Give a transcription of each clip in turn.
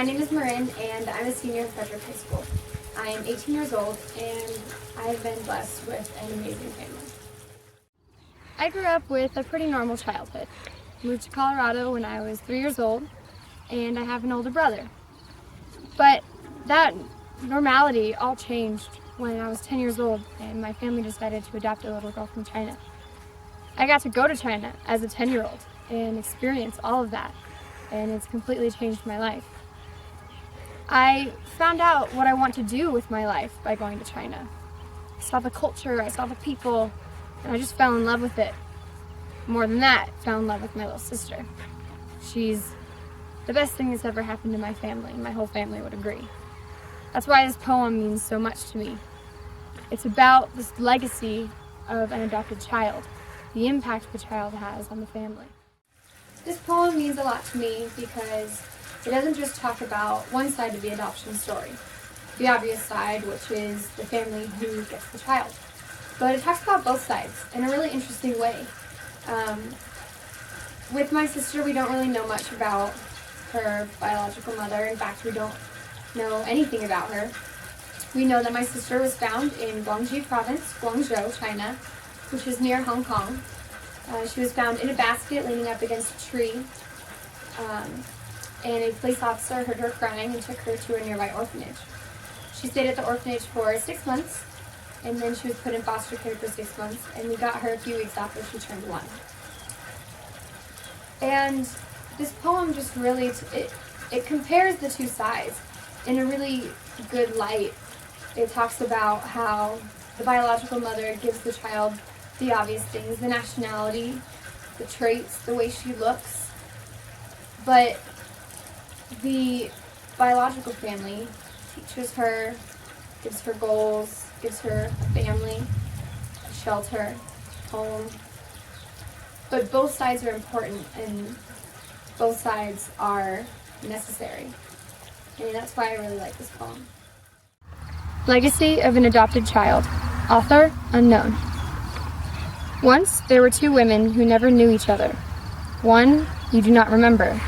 My name is Marin, and I'm a senior in Frederick High School. I am 18 years old, and I've been blessed with an amazing family. I grew up with a pretty normal childhood. Moved to Colorado when I was 3 years old, and I have an older brother. But that normality all changed when I was 10 years old, and my family decided to adopt a little girl from China. I got to go to China as a 10-year-old and experience all of that, and it's completely changed my life. I found out what I want to do with my life by going to China. I saw the culture, I saw the people, and I just fell in love with it. More than that, fell in love with my little sister. She's the best thing that's ever happened to my family, and my whole family would agree. That's why this poem means so much to me. It's about this legacy of an adopted child, the impact the child has on the family. This poem means a lot to me because it doesn't just talk about one side of the adoption story, the obvious side, which is the family who gets the child. But it talks about both sides in a really interesting way. With my sister, we don't really know much about her biological mother. In fact, we don't know anything about her. We know that my sister was found in Guangxi Province, Guangzhou, China, which is near Hong Kong. She was found in a basket leaning up against a tree. And a police officer heard her crying and took her to a nearby orphanage. She stayed at the orphanage for 6 months, and then she was put in foster care for 6 months, and we got her a few weeks after she turned 1. And this poem just really, it compares the two sides in a really good light. It talks about how the biological mother gives the child the obvious things, the nationality, the traits, the way she looks, but the biological family teaches her, gives her goals, gives her a family, a shelter, home. But both sides are important and both sides are necessary. And that's why I really like this poem. Legacy of an Adopted Child. Author unknown. Once there were two women who never knew each other. One you do not remember.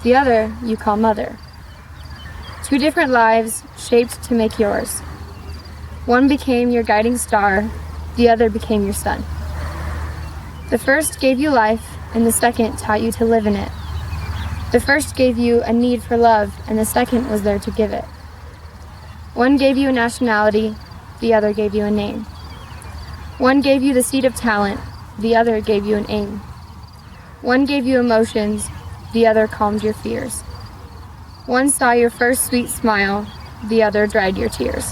The other you call mother. Two different lives shaped to make yours. One became your guiding star, the other became your sun. The first gave you life, and the second taught you to live in it. The first gave you a need for love, and the second was there to give it. One gave you a nationality, the other gave you a name. One gave you the seed of talent, the other gave you an aim. One gave you emotions, the other calmed your fears. One saw your first sweet smile, the other dried your tears.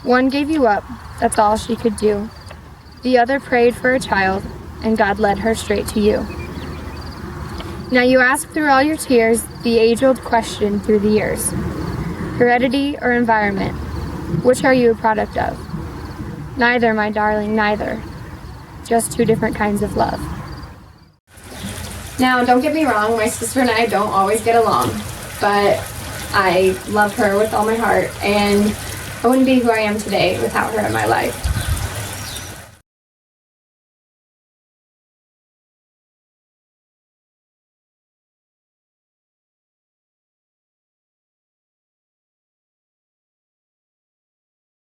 One gave you up, that's all she could do. The other prayed for a child, and God led her straight to you. Now you ask through all your tears the age-old question through the years. Heredity or environment, which are you a product of? Neither, my darling, neither. Just two different kinds of love. Now, don't get me wrong, my sister and I don't always get along, but I love her with all my heart, and I wouldn't be who I am today without her in my life.